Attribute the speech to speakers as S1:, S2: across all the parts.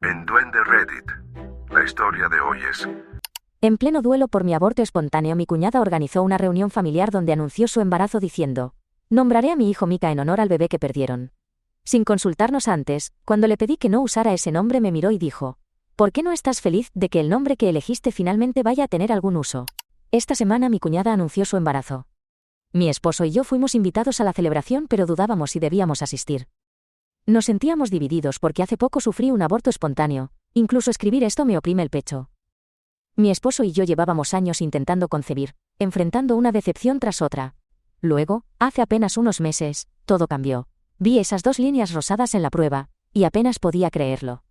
S1: En Duende Reddit, la historia de hoy es...
S2: En pleno duelo por mi aborto espontáneo, mi cuñada organizó una reunión familiar donde anunció su embarazo diciendo: nombraré a mi hijo Mika en honor al bebé que perdieron. Sin consultarnos antes, cuando le pedí que no usara ese nombre, me miró y dijo: ¿por qué no estás feliz de que el nombre que elegiste finalmente vaya a tener algún uso? Esta semana mi cuñada anunció su embarazo. Mi esposo y yo fuimos invitados a la celebración, pero dudábamos si debíamos asistir. Nos sentíamos divididos porque hace poco sufrí un aborto espontáneo. Incluso escribir esto me oprime el pecho. Mi esposo y yo llevábamos años intentando concebir, enfrentando una decepción tras otra. Luego, hace apenas unos meses, todo cambió. Vi esas 2 líneas rosadas en la prueba, y apenas podía creerlo.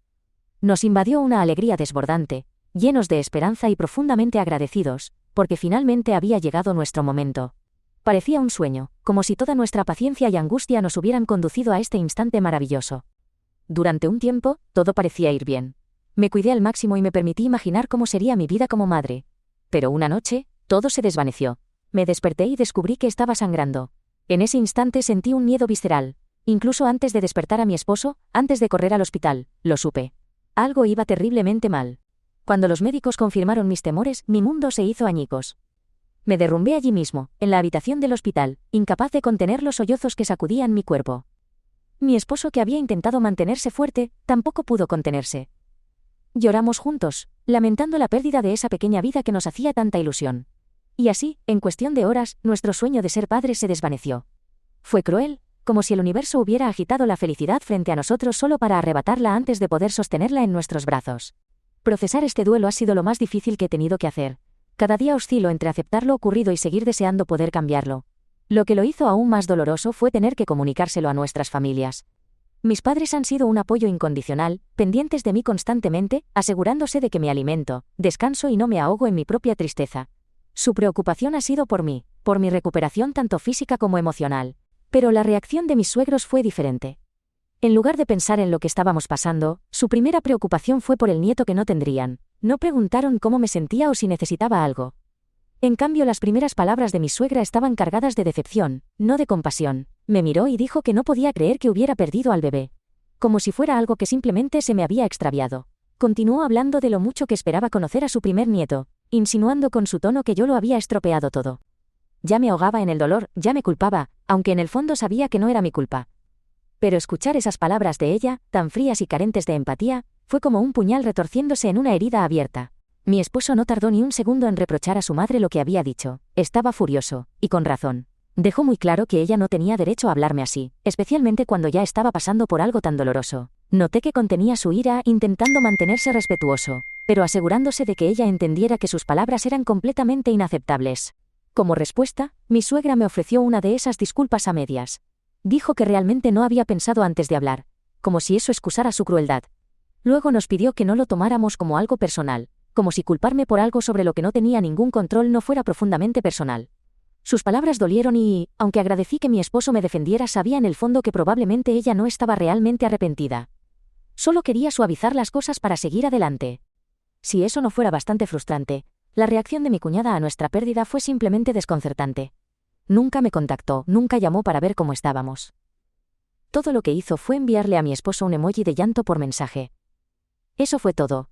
S2: Nos invadió una alegría desbordante, llenos de esperanza y profundamente agradecidos, porque finalmente había llegado nuestro momento. Parecía un sueño, como si toda nuestra paciencia y angustia nos hubieran conducido a este instante maravilloso. Durante un tiempo, todo parecía ir bien. Me cuidé al máximo y me permití imaginar cómo sería mi vida como madre. Pero una noche, todo se desvaneció. Me desperté y descubrí que estaba sangrando. En ese instante sentí un miedo visceral. Incluso antes de despertar a mi esposo, antes de correr al hospital, lo supe. Algo iba terriblemente mal. Cuando los médicos confirmaron mis temores, mi mundo se hizo añicos. Me derrumbé allí mismo, en la habitación del hospital, incapaz de contener los sollozos que sacudían mi cuerpo. Mi esposo, que había intentado mantenerse fuerte, tampoco pudo contenerse. Lloramos juntos, lamentando la pérdida de esa pequeña vida que nos hacía tanta ilusión. Y así, en cuestión de horas, nuestro sueño de ser padres se desvaneció. Fue cruel, como si el universo hubiera agitado la felicidad frente a nosotros solo para arrebatarla antes de poder sostenerla en nuestros brazos. Procesar este duelo ha sido lo más difícil que he tenido que hacer. Cada día oscilo entre aceptar lo ocurrido y seguir deseando poder cambiarlo. Lo que lo hizo aún más doloroso fue tener que comunicárselo a nuestras familias. Mis padres han sido un apoyo incondicional, pendientes de mí constantemente, asegurándose de que me alimento, descanso y no me ahogo en mi propia tristeza. Su preocupación ha sido por mí, por mi recuperación tanto física como emocional. Pero la reacción de mis suegros fue diferente. En lugar de pensar en lo que estábamos pasando, su primera preocupación fue por el nieto que no tendrían. No preguntaron cómo me sentía o si necesitaba algo. En cambio, las primeras palabras de mi suegra estaban cargadas de decepción, no de compasión. Me miró y dijo que no podía creer que hubiera perdido al bebé. Como si fuera algo que simplemente se me había extraviado. Continuó hablando de lo mucho que esperaba conocer a su primer nieto, insinuando con su tono que yo lo había estropeado todo. Ya me ahogaba en el dolor, ya me culpaba, aunque en el fondo sabía que no era mi culpa. Pero escuchar esas palabras de ella, tan frías y carentes de empatía, fue como un puñal retorciéndose en una herida abierta. Mi esposo no tardó ni un segundo en reprochar a su madre lo que había dicho. Estaba furioso, y con razón. Dejó muy claro que ella no tenía derecho a hablarme así, especialmente cuando ya estaba pasando por algo tan doloroso. Noté que contenía su ira, intentando mantenerse respetuoso, pero asegurándose de que ella entendiera que sus palabras eran completamente inaceptables. Como respuesta, mi suegra me ofreció una de esas disculpas a medias. Dijo que realmente no había pensado antes de hablar, como si eso excusara su crueldad. Luego nos pidió que no lo tomáramos como algo personal, como si culparme por algo sobre lo que no tenía ningún control no fuera profundamente personal. Sus palabras dolieron y, aunque agradecí que mi esposo me defendiera, sabía en el fondo que probablemente ella no estaba realmente arrepentida. Solo quería suavizar las cosas para seguir adelante. Si eso no fuera bastante frustrante, la reacción de mi cuñada a nuestra pérdida fue simplemente desconcertante. Nunca me contactó, nunca llamó para ver cómo estábamos. Todo lo que hizo fue enviarle a mi esposo un emoji de llanto por mensaje. Eso fue todo.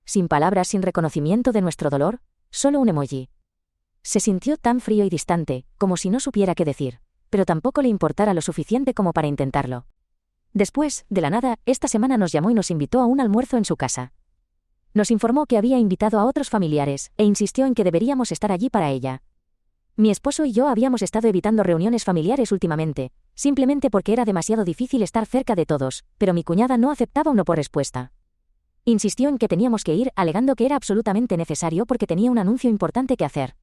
S2: Sin palabras, sin reconocimiento de nuestro dolor, solo un emoji. Se sintió tan frío y distante, como si no supiera qué decir, pero tampoco le importara lo suficiente como para intentarlo. Después, de la nada, esta semana nos llamó y nos invitó a un almuerzo en su casa. Nos informó que había invitado a otros familiares, e insistió en que deberíamos estar allí para ella. Mi esposo y yo habíamos estado evitando reuniones familiares últimamente, simplemente porque era demasiado difícil estar cerca de todos, pero mi cuñada no aceptaba un no por respuesta. Insistió en que teníamos que ir, alegando que era absolutamente necesario porque tenía un anuncio importante que hacer.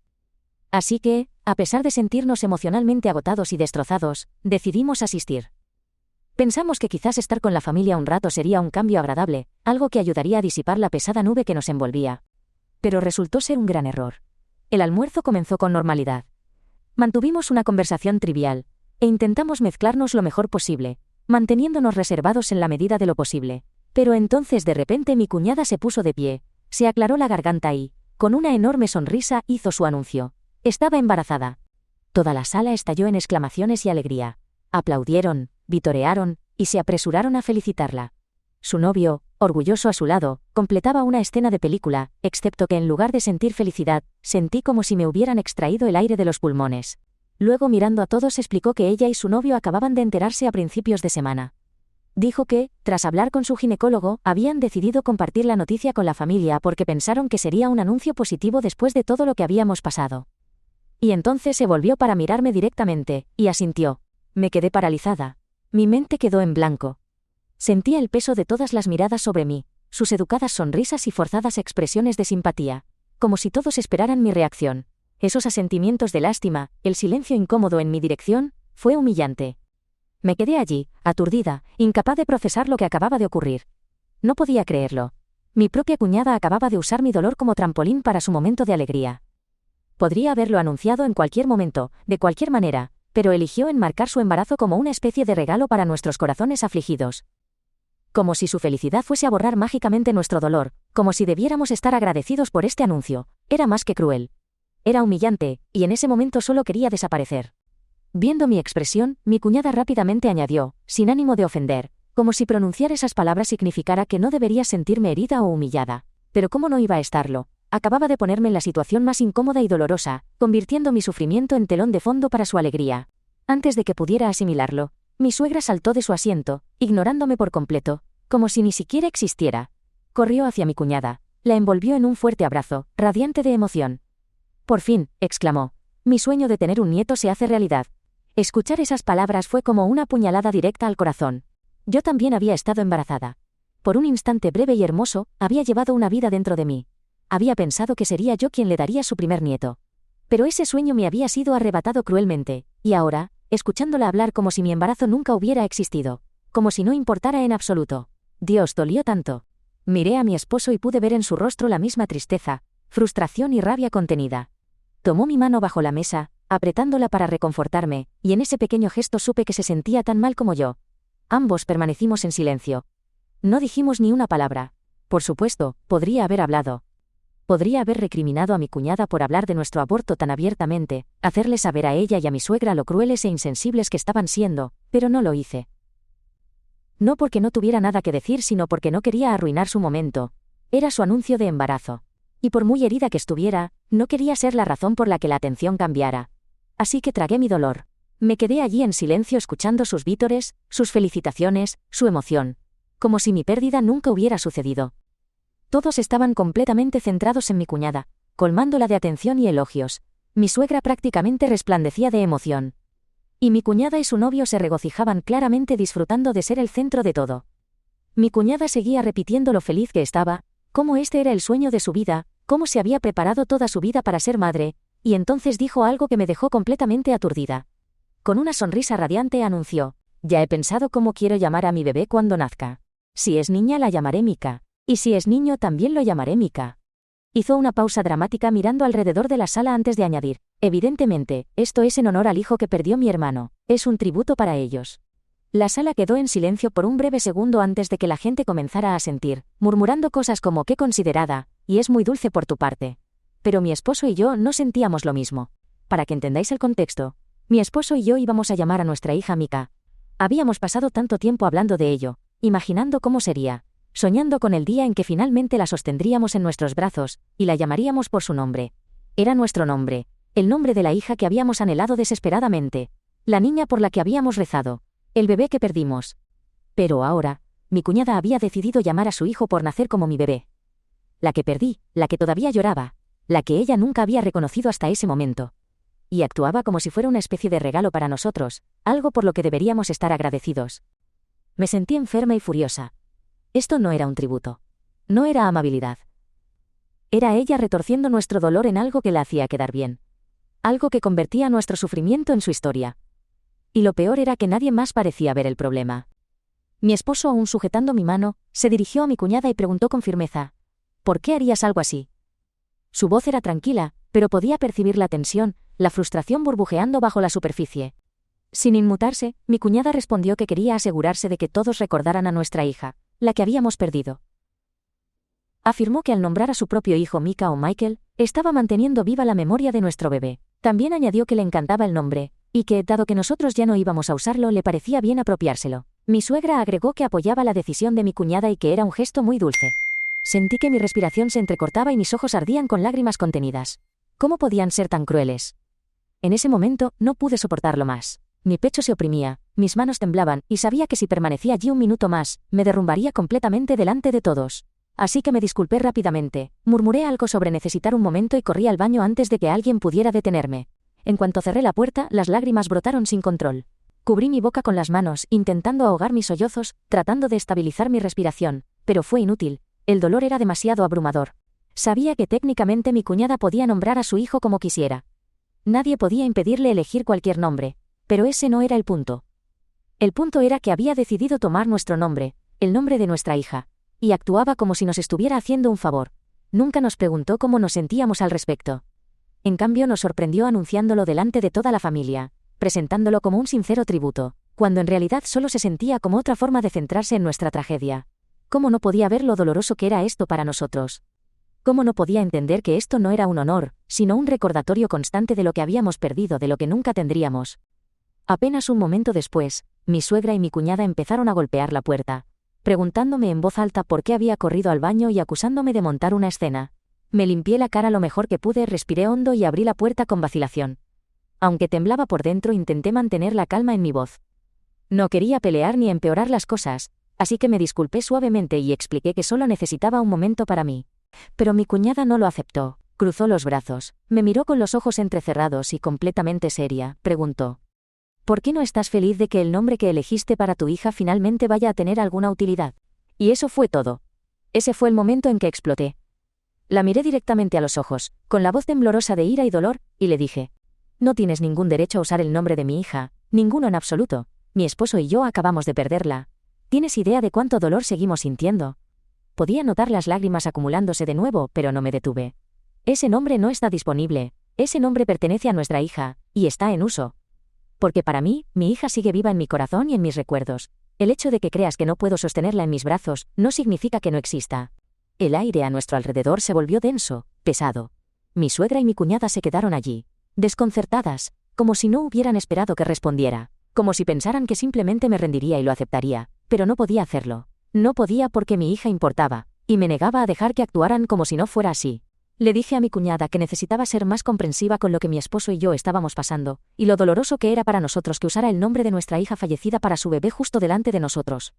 S2: Así que, a pesar de sentirnos emocionalmente agotados y destrozados, decidimos asistir. Pensamos que quizás estar con la familia un rato sería un cambio agradable, algo que ayudaría a disipar la pesada nube que nos envolvía. Pero resultó ser un gran error. El almuerzo comenzó con normalidad. Mantuvimos una conversación trivial, e intentamos mezclarnos lo mejor posible, manteniéndonos reservados en la medida de lo posible. Pero entonces de repente mi cuñada se puso de pie, se aclaró la garganta y, con una enorme sonrisa, hizo su anuncio. Estaba embarazada. Toda la sala estalló en exclamaciones y alegría. Aplaudieron, vitorearon, y se apresuraron a felicitarla. Su novio, orgulloso a su lado, completaba una escena de película, excepto que en lugar de sentir felicidad, sentí como si me hubieran extraído el aire de los pulmones. Luego, mirando a todos, explicó que ella y su novio acababan de enterarse a principios de semana. Dijo que, tras hablar con su ginecólogo, habían decidido compartir la noticia con la familia porque pensaron que sería un anuncio positivo después de todo lo que habíamos pasado. Y entonces se volvió para mirarme directamente, y asintió. Me quedé paralizada. Mi mente quedó en blanco. Sentía el peso de todas las miradas sobre mí, sus educadas sonrisas y forzadas expresiones de simpatía, como si todos esperaran mi reacción. Esos asentimientos de lástima, el silencio incómodo en mi dirección, fue humillante. Me quedé allí, aturdida, incapaz de procesar lo que acababa de ocurrir. No podía creerlo. Mi propia cuñada acababa de usar mi dolor como trampolín para su momento de alegría. Podría haberlo anunciado en cualquier momento, de cualquier manera, pero eligió enmarcar su embarazo como una especie de regalo para nuestros corazones afligidos. Como si su felicidad fuese a borrar mágicamente nuestro dolor, como si debiéramos estar agradecidos por este anuncio, era más que cruel. Era humillante, y en ese momento solo quería desaparecer. Viendo mi expresión, mi cuñada rápidamente añadió, sin ánimo de ofender, como si pronunciar esas palabras significara que no debería sentirme herida o humillada. Pero cómo no iba a estarlo. Acababa de ponerme en la situación más incómoda y dolorosa, convirtiendo mi sufrimiento en telón de fondo para su alegría. Antes de que pudiera asimilarlo, mi suegra saltó de su asiento, ignorándome por completo, como si ni siquiera existiera. Corrió hacia mi cuñada, la envolvió en un fuerte abrazo, radiante de emoción. Por fin, exclamó. Mi sueño de tener un nieto se hace realidad. Escuchar esas palabras fue como una puñalada directa al corazón. Yo también había estado embarazada. Por un instante breve y hermoso, había llevado una vida dentro de mí. Había pensado que sería yo quien le daría su primer nieto. Pero ese sueño me había sido arrebatado cruelmente, y ahora, escuchándola hablar como si mi embarazo nunca hubiera existido, como si no importara en absoluto. Dios, dolió tanto. Miré a mi esposo y pude ver en su rostro la misma tristeza, frustración y rabia contenida. Tomó mi mano bajo la mesa, apretándola para reconfortarme, y en ese pequeño gesto supe que se sentía tan mal como yo. Ambos permanecimos en silencio. No dijimos ni una palabra. Por supuesto, podría haber hablado. Podría haber recriminado a mi cuñada por hablar de nuestro aborto tan abiertamente, hacerle saber a ella y a mi suegra lo crueles e insensibles que estaban siendo, pero no lo hice. No porque no tuviera nada que decir, sino porque no quería arruinar su momento. Era su anuncio de embarazo. Y por muy herida que estuviera, no quería ser la razón por la que la atención cambiara. Así que tragué mi dolor. Me quedé allí en silencio escuchando sus vítores, sus felicitaciones, su emoción. Como si mi pérdida nunca hubiera sucedido. Todos estaban completamente centrados en mi cuñada, colmándola de atención y elogios. Mi suegra prácticamente resplandecía de emoción. Y mi cuñada y su novio se regocijaban claramente disfrutando de ser el centro de todo. Mi cuñada seguía repitiendo lo feliz que estaba, cómo este era el sueño de su vida, cómo se había preparado toda su vida para ser madre, y entonces dijo algo que me dejó completamente aturdida. Con una sonrisa radiante anunció, ya he pensado cómo quiero llamar a mi bebé cuando nazca. Si es niña la llamaré Mika, y si es niño también lo llamaré Mika. Hizo una pausa dramática mirando alrededor de la sala antes de añadir, evidentemente, esto es en honor al hijo que perdió mi hermano, es un tributo para ellos. La sala quedó en silencio por un breve segundo antes de que la gente comenzara a asentir, murmurando cosas como qué considerada, y es muy dulce por tu parte. Pero mi esposo y yo no sentíamos lo mismo. Para que entendáis el contexto, mi esposo y yo íbamos a llamar a nuestra hija Mika. Habíamos pasado tanto tiempo hablando de ello, imaginando cómo sería, soñando con el día en que finalmente la sostendríamos en nuestros brazos, y la llamaríamos por su nombre. Era nuestro nombre, el nombre de la hija que habíamos anhelado desesperadamente, la niña por la que habíamos rezado, el bebé que perdimos. Pero ahora, mi cuñada había decidido llamar a su hijo por nacer como mi bebé. La que perdí, la que todavía lloraba, la que ella nunca había reconocido hasta ese momento. Y actuaba como si fuera una especie de regalo para nosotros, algo por lo que deberíamos estar agradecidos. Me sentí enferma y furiosa. Esto no era un tributo. No era amabilidad. Era ella retorciendo nuestro dolor en algo que la hacía quedar bien. Algo que convertía nuestro sufrimiento en su historia. Y lo peor era que nadie más parecía ver el problema. Mi esposo, aún sujetando mi mano, se dirigió a mi cuñada y preguntó con firmeza, ¿por qué harías algo así? Su voz era tranquila, pero podía percibir la tensión, la frustración burbujeando bajo la superficie. Sin inmutarse, mi cuñada respondió que quería asegurarse de que todos recordaran a nuestra hija, la que habíamos perdido. Afirmó que al nombrar a su propio hijo Mika o Michael, estaba manteniendo viva la memoria de nuestro bebé. También añadió que le encantaba el nombre, y que, dado que nosotros ya no íbamos a usarlo, le parecía bien apropiárselo. Mi suegra agregó que apoyaba la decisión de mi cuñada y que era un gesto muy dulce. Sentí que mi respiración se entrecortaba y mis ojos ardían con lágrimas contenidas. ¿Cómo podían ser tan crueles? En ese momento, no pude soportarlo más. Mi pecho se oprimía, mis manos temblaban, y sabía que si permanecía allí un minuto más, me derrumbaría completamente delante de todos. Así que me disculpé rápidamente, murmuré algo sobre necesitar un momento y corrí al baño antes de que alguien pudiera detenerme. En cuanto cerré la puerta, las lágrimas brotaron sin control. Cubrí mi boca con las manos, intentando ahogar mis sollozos, tratando de estabilizar mi respiración, pero fue inútil. El dolor era demasiado abrumador. Sabía que técnicamente mi cuñada podía nombrar a su hijo como quisiera. Nadie podía impedirle elegir cualquier nombre, pero ese no era el punto. El punto era que había decidido tomar nuestro nombre, el nombre de nuestra hija, y actuaba como si nos estuviera haciendo un favor. Nunca nos preguntó cómo nos sentíamos al respecto. En cambio nos sorprendió anunciándolo delante de toda la familia, presentándolo como un sincero tributo, cuando en realidad solo se sentía como otra forma de centrarse en nuestra tragedia. ¿Cómo no podía ver lo doloroso que era esto para nosotros? ¿Cómo no podía entender que esto no era un honor, sino un recordatorio constante de lo que habíamos perdido, de lo que nunca tendríamos? Apenas un momento después, mi suegra y mi cuñada empezaron a golpear la puerta, preguntándome en voz alta por qué había corrido al baño y acusándome de montar una escena. Me limpié la cara lo mejor que pude, respiré hondo y abrí la puerta con vacilación. Aunque temblaba por dentro, intenté mantener la calma en mi voz. No quería pelear ni empeorar las cosas, así que me disculpé suavemente y expliqué que solo necesitaba un momento para mí. Pero mi cuñada no lo aceptó. Cruzó los brazos, me miró con los ojos entrecerrados y completamente seria, preguntó: ¿por qué no estás feliz de que el nombre que elegiste para tu hija finalmente vaya a tener alguna utilidad? Y eso fue todo. Ese fue el momento en que exploté. La miré directamente a los ojos, con la voz temblorosa de ira y dolor, y le dije: no tienes ningún derecho a usar el nombre de mi hija, ninguno en absoluto. Mi esposo y yo acabamos de perderla. ¿Tienes idea de cuánto dolor seguimos sintiendo? Podía notar las lágrimas acumulándose de nuevo, pero no me detuve. Ese nombre no está disponible. Ese nombre pertenece a nuestra hija, y está en uso. Porque para mí, mi hija sigue viva en mi corazón y en mis recuerdos. El hecho de que creas que no puedo sostenerla en mis brazos, no significa que no exista. El aire a nuestro alrededor se volvió denso, pesado. Mi suegra y mi cuñada se quedaron allí, desconcertadas, como si no hubieran esperado que respondiera, como si pensaran que simplemente me rendiría y lo aceptaría, pero no podía hacerlo. No podía porque mi hija importaba, y me negaba a dejar que actuaran como si no fuera así. Le dije a mi cuñada que necesitaba ser más comprensiva con lo que mi esposo y yo estábamos pasando, y lo doloroso que era para nosotros que usara el nombre de nuestra hija fallecida para su bebé justo delante de nosotros.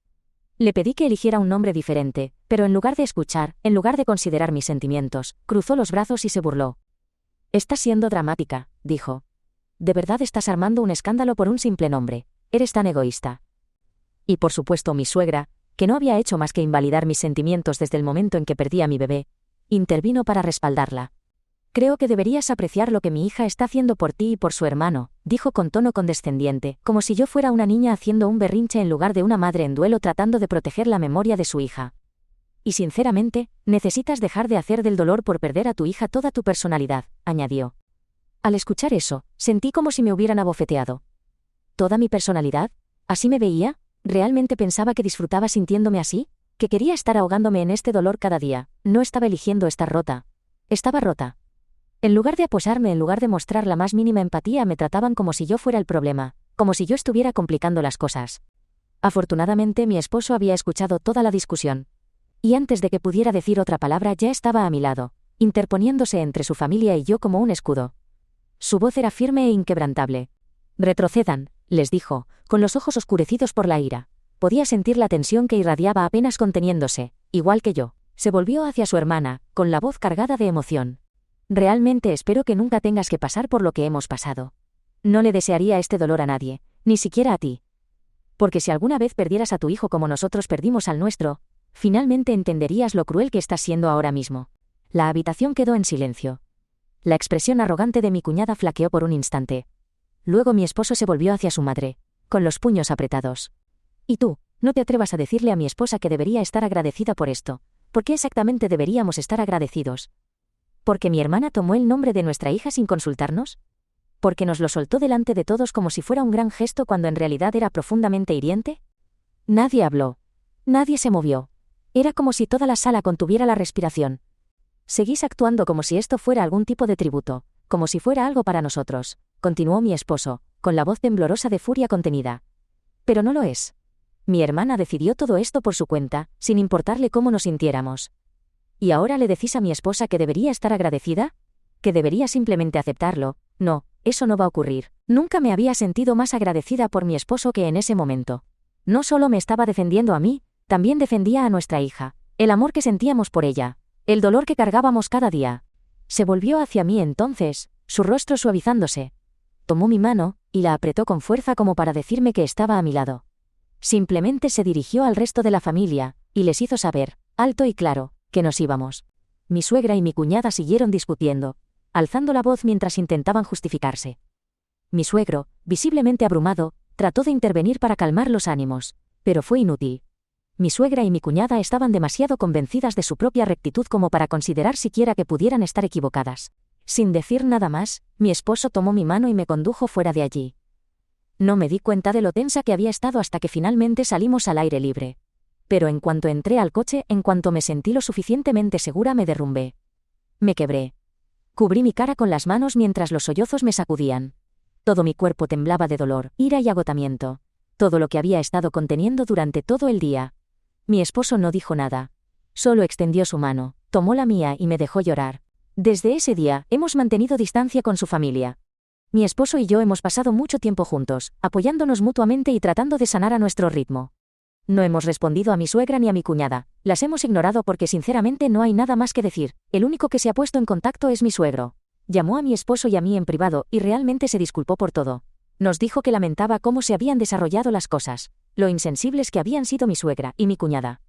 S2: Le pedí que eligiera un nombre diferente, pero en lugar de escuchar, en lugar de considerar mis sentimientos, cruzó los brazos y se burló. «Estás siendo dramática», dijo. «¿De verdad estás armando un escándalo por un simple nombre? Eres tan egoísta». Y por supuesto mi suegra, que no había hecho más que invalidar mis sentimientos desde el momento en que perdí a mi bebé, intervino para respaldarla. «Creo que deberías apreciar lo que mi hija está haciendo por ti y por su hermano», dijo con tono condescendiente, como si yo fuera una niña haciendo un berrinche en lugar de una madre en duelo tratando de proteger la memoria de su hija. «Y sinceramente, necesitas dejar de hacer del dolor por perder a tu hija toda tu personalidad», añadió. Al escuchar eso, sentí como si me hubieran abofeteado. ¿Toda mi personalidad? ¿Así me veía? ¿Realmente pensaba que disfrutaba sintiéndome así? ¿Que quería estar ahogándome en este dolor cada día? No estaba eligiendo estar rota. Estaba rota. En lugar de apoyarme, en lugar de mostrar la más mínima empatía, me trataban como si yo fuera el problema, como si yo estuviera complicando las cosas. Afortunadamente, mi esposo había escuchado toda la discusión. Y antes de que pudiera decir otra palabra, ya estaba a mi lado, interponiéndose entre su familia y yo como un escudo. Su voz era firme e inquebrantable. «Retrocedan», les dijo, con los ojos oscurecidos por la ira. Podía sentir la tensión que irradiaba apenas conteniéndose, igual que yo. Se volvió hacia su hermana, con la voz cargada de emoción. «Realmente espero que nunca tengas que pasar por lo que hemos pasado. No le desearía este dolor a nadie, ni siquiera a ti. Porque si alguna vez perdieras a tu hijo como nosotros perdimos al nuestro, finalmente entenderías lo cruel que estás siendo ahora mismo». La habitación quedó en silencio. La expresión arrogante de mi cuñada flaqueó por un instante. Luego mi esposo se volvió hacia su madre, con los puños apretados. «Y tú, no te atrevas a decirle a mi esposa que debería estar agradecida por esto. ¿Por qué exactamente deberíamos estar agradecidos? ¿Porque mi hermana tomó el nombre de nuestra hija sin consultarnos? ¿Porque nos lo soltó delante de todos como si fuera un gran gesto cuando en realidad era profundamente hiriente?» Nadie habló. Nadie se movió. Era como si toda la sala contuviera la respiración. «Seguís actuando como si esto fuera algún tipo de tributo, como si fuera algo para nosotros», continuó mi esposo, con la voz temblorosa de furia contenida. «Pero no lo es. Mi hermana decidió todo esto por su cuenta, sin importarle cómo nos sintiéramos. ¿Y ahora le decís a mi esposa que debería estar agradecida? ¿Que debería simplemente aceptarlo? No, eso no va a ocurrir. Nunca me había sentido más agradecida por mi esposo que en ese momento. No solo me estaba defendiendo a mí, también defendía a nuestra hija, el amor que sentíamos por ella, el dolor que cargábamos cada día. Se volvió hacia mí entonces, su rostro suavizándose. Tomó mi mano, y la apretó con fuerza como para decirme que estaba a mi lado. Simplemente se dirigió al resto de la familia, y les hizo saber, alto y claro, que nos íbamos. Mi suegra y mi cuñada siguieron discutiendo, alzando la voz mientras intentaban justificarse. Mi suegro, visiblemente abrumado, trató de intervenir para calmar los ánimos, pero fue inútil. Mi suegra y mi cuñada estaban demasiado convencidas de su propia rectitud como para considerar siquiera que pudieran estar equivocadas. Sin decir nada más, mi esposo tomó mi mano y me condujo fuera de allí. No me di cuenta de lo tensa que había estado hasta que finalmente salimos al aire libre. Pero en cuanto entré al coche, en cuanto me sentí lo suficientemente segura, me derrumbé. Me quebré. Cubrí mi cara con las manos mientras los sollozos me sacudían. Todo mi cuerpo temblaba de dolor, ira y agotamiento. Todo lo que había estado conteniendo durante todo el día. Mi esposo no dijo nada. Solo extendió su mano, tomó la mía y me dejó llorar. Desde ese día, hemos mantenido distancia con su familia. Mi esposo y yo hemos pasado mucho tiempo juntos, apoyándonos mutuamente y tratando de sanar a nuestro ritmo. No hemos respondido a mi suegra ni a mi cuñada, las hemos ignorado porque sinceramente no hay nada más que decir, el único que se ha puesto en contacto es mi suegro. Llamó a mi esposo y a mí en privado y realmente se disculpó por todo. Nos dijo que lamentaba cómo se habían desarrollado las cosas, lo insensibles que habían sido mi suegra y mi cuñada.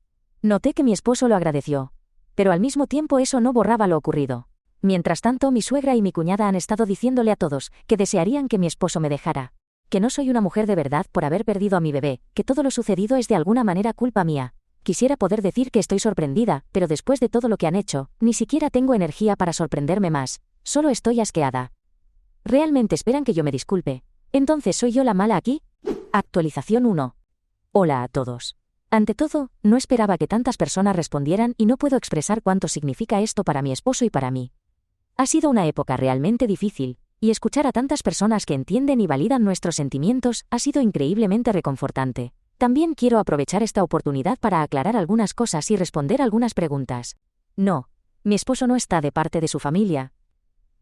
S2: Noté que mi esposo lo agradeció. Pero al mismo tiempo eso no borraba lo ocurrido. Mientras tanto, mi suegra y mi cuñada han estado diciéndole a todos que desearían que mi esposo me dejara. Que no soy una mujer de verdad por haber perdido a mi bebé, que todo lo sucedido es de alguna manera culpa mía. Quisiera poder decir que estoy sorprendida, pero después de todo lo que han hecho, ni siquiera tengo energía para sorprenderme más, solo estoy asqueada. ¿Realmente esperan que yo me disculpe? ¿Entonces soy yo la mala aquí? Actualización 1. Hola a todos. Ante todo, no esperaba que tantas personas respondieran y no puedo expresar cuánto significa esto para mi esposo y para mí. Ha sido una época realmente difícil, y escuchar a tantas personas que entienden y validan nuestros sentimientos ha sido increíblemente reconfortante. También quiero aprovechar esta oportunidad para aclarar algunas cosas y responder algunas preguntas. No, mi esposo no está de parte de su familia.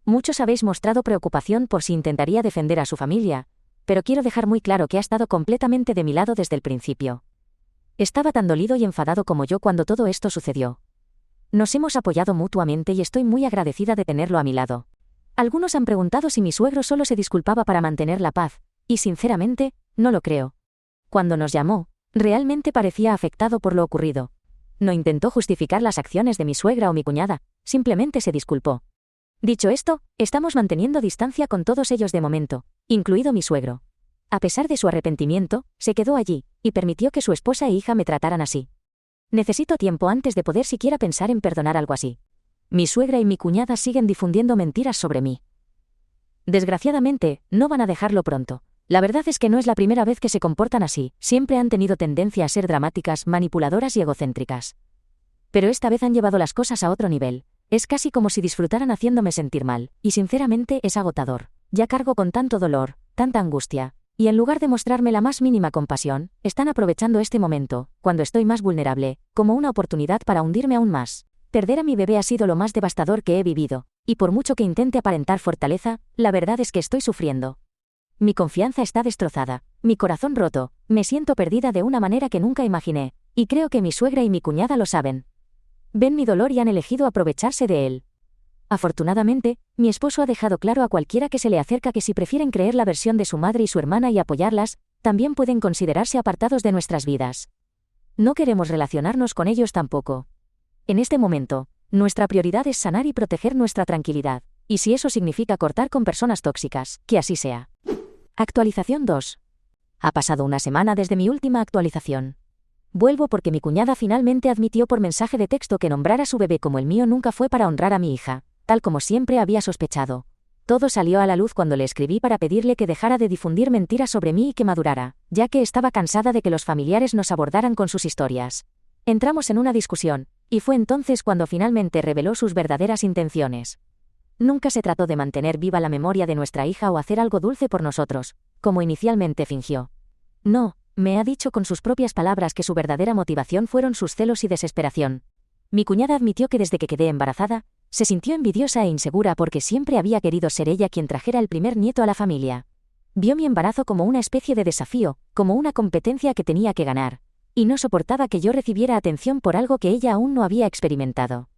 S2: Muchos habéis mostrado preocupación por si intentaría defender a su familia, pero quiero dejar muy claro que ha estado completamente de mi lado desde el principio. Estaba tan dolido y enfadado como yo cuando todo esto sucedió. Nos hemos apoyado mutuamente y estoy muy agradecida de tenerlo a mi lado. Algunos han preguntado si mi suegro solo se disculpaba para mantener la paz, y sinceramente, no lo creo. Cuando nos llamó, realmente parecía afectado por lo ocurrido. No intentó justificar las acciones de mi suegra o mi cuñada, simplemente se disculpó. Dicho esto, estamos manteniendo distancia con todos ellos de momento, incluido mi suegro. A pesar de su arrepentimiento, se quedó allí, y permitió que su esposa e hija me trataran así. Necesito tiempo antes de poder siquiera pensar en perdonar algo así. Mi suegra y mi cuñada siguen difundiendo mentiras sobre mí. Desgraciadamente, no van a dejarlo pronto. La verdad es que no es la primera vez que se comportan así, siempre han tenido tendencia a ser dramáticas, manipuladoras y egocéntricas. Pero esta vez han llevado las cosas a otro nivel. Es casi como si disfrutaran haciéndome sentir mal, y sinceramente es agotador. Ya cargo con tanto dolor, tanta angustia, y en lugar de mostrarme la más mínima compasión, están aprovechando este momento, cuando estoy más vulnerable, como una oportunidad para hundirme aún más. Perder a mi bebé ha sido lo más devastador que he vivido, y por mucho que intente aparentar fortaleza, la verdad es que estoy sufriendo. Mi confianza está destrozada, mi corazón roto, me siento perdida de una manera que nunca imaginé, y creo que mi suegra y mi cuñada lo saben. Ven mi dolor y han elegido aprovecharse de él. Afortunadamente, mi esposo ha dejado claro a cualquiera que se le acerca que si prefieren creer la versión de su madre y su hermana y apoyarlas, también pueden considerarse apartados de nuestras vidas. No queremos relacionarnos con ellos tampoco. En este momento, nuestra prioridad es sanar y proteger nuestra tranquilidad, y si eso significa cortar con personas tóxicas, que así sea. Actualización 2. Ha pasado una semana desde mi última actualización. Vuelvo porque mi cuñada finalmente admitió por mensaje de texto que nombrar a su bebé como el mío nunca fue para honrar a mi hija, tal como siempre había sospechado. Todo salió a la luz cuando le escribí para pedirle que dejara de difundir mentiras sobre mí y que madurara, ya que estaba cansada de que los familiares nos abordaran con sus historias. Entramos en una discusión, y fue entonces cuando finalmente reveló sus verdaderas intenciones. Nunca se trató de mantener viva la memoria de nuestra hija o hacer algo dulce por nosotros, como inicialmente fingió. No, Me ha dicho con sus propias palabras que su verdadera motivación fueron sus celos y desesperación. Mi cuñada admitió que desde que quedé embarazada, se sintió envidiosa e insegura porque siempre había querido ser ella quien trajera el primer nieto a la familia. Vio mi embarazo como una especie de desafío, como una competencia que tenía que ganar, y no soportaba que yo recibiera atención por algo que ella aún no había experimentado.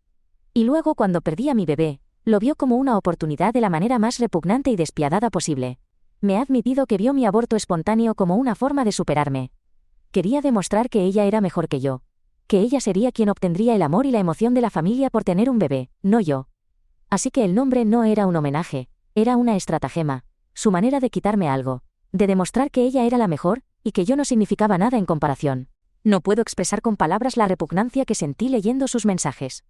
S2: Y luego, cuando perdí a mi bebé, lo vio como una oportunidad de la manera más repugnante y despiadada posible. Me ha admitido que vio mi aborto espontáneo como una forma de superarme. Quería demostrar que ella era mejor que yo. Que ella sería quien obtendría el amor y la emoción de la familia por tener un bebé, no yo. Así que el nombre no era un homenaje, era una estratagema, su manera de quitarme algo, de demostrar que ella era la mejor, y que yo no significaba nada en comparación. No puedo expresar con palabras la repugnancia que sentí leyendo sus mensajes.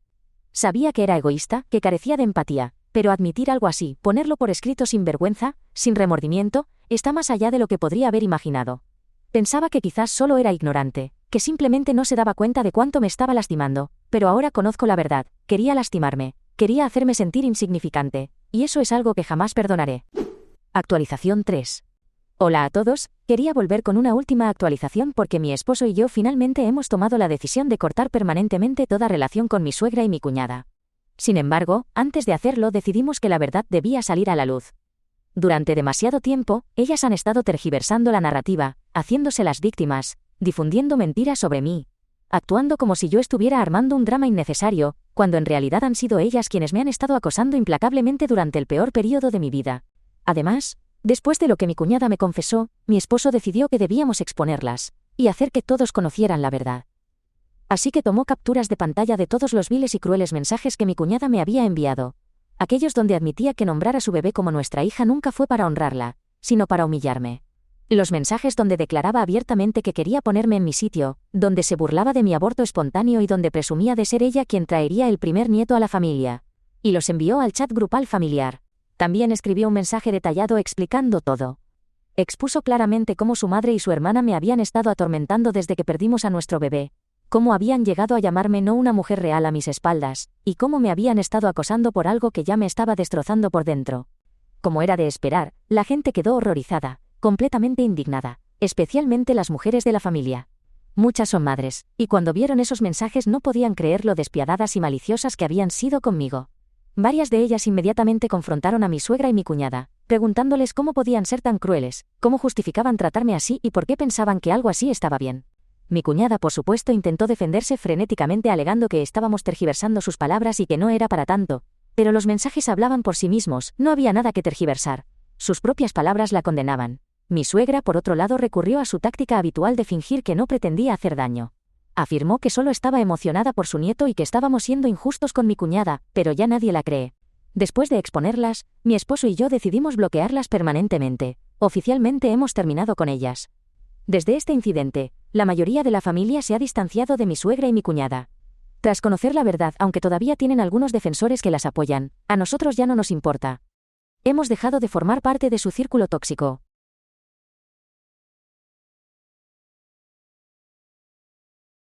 S2: Sabía que era egoísta, que carecía de empatía, pero admitir algo así, ponerlo por escrito sin vergüenza, sin remordimiento, está más allá de lo que podría haber imaginado. Pensaba que quizás solo era ignorante, que simplemente no se daba cuenta de cuánto me estaba lastimando, pero ahora conozco la verdad, quería lastimarme, quería hacerme sentir insignificante, y eso es algo que jamás perdonaré. Actualización 3. Hola a todos, quería volver con una última actualización porque mi esposo y yo finalmente hemos tomado la decisión de cortar permanentemente toda relación con mi suegra y mi cuñada. Sin embargo, antes de hacerlo decidimos que la verdad debía salir a la luz. Durante demasiado tiempo, ellas han estado tergiversando la narrativa, haciéndose las víctimas, difundiendo mentiras sobre mí, actuando como si yo estuviera armando un drama innecesario, cuando en realidad han sido ellas quienes me han estado acosando implacablemente durante el peor periodo de mi vida. Además, después de lo que mi cuñada me confesó, mi esposo decidió que debíamos exponerlas, y hacer que todos conocieran la verdad. Así que tomó capturas de pantalla de todos los viles y crueles mensajes que mi cuñada me había enviado. Aquellos donde admitía que nombrar a su bebé como nuestra hija nunca fue para honrarla, sino para humillarme. Los mensajes donde declaraba abiertamente que quería ponerme en mi sitio, donde se burlaba de mi aborto espontáneo y donde presumía de ser ella quien traería el primer nieto a la familia. Y los envió al chat grupal familiar. También escribió un mensaje detallado explicando todo. Expuso claramente cómo su madre y su hermana me habían estado atormentando desde que perdimos a nuestro bebé, cómo habían llegado a llamarme no una mujer real a mis espaldas, y cómo me habían estado acosando por algo que ya me estaba destrozando por dentro. Como era de esperar, la gente quedó horrorizada, completamente indignada, especialmente las mujeres de la familia. Muchas son madres, y cuando vieron esos mensajes no podían creer lo despiadadas y maliciosas que habían sido conmigo. Varias de ellas inmediatamente confrontaron a mi suegra y mi cuñada, preguntándoles cómo podían ser tan crueles, cómo justificaban tratarme así y por qué pensaban que algo así estaba bien. Mi cuñada, por supuesto, intentó defenderse frenéticamente alegando que estábamos tergiversando sus palabras y que no era para tanto, pero los mensajes hablaban por sí mismos, no había nada que tergiversar. Sus propias palabras la condenaban. Mi suegra, por otro lado, recurrió a su táctica habitual de fingir que no pretendía hacer daño. Afirmó que solo estaba emocionada por su nieto y que estábamos siendo injustos con mi cuñada, pero ya nadie la cree. Después de exponerlas, mi esposo y yo decidimos bloquearlas permanentemente. Oficialmente hemos terminado con ellas. Desde este incidente, la mayoría de la familia se ha distanciado de mi suegra y mi cuñada. Tras conocer la verdad, aunque todavía tienen algunos defensores que las apoyan, a nosotros ya no nos importa. Hemos dejado de formar parte de su círculo tóxico.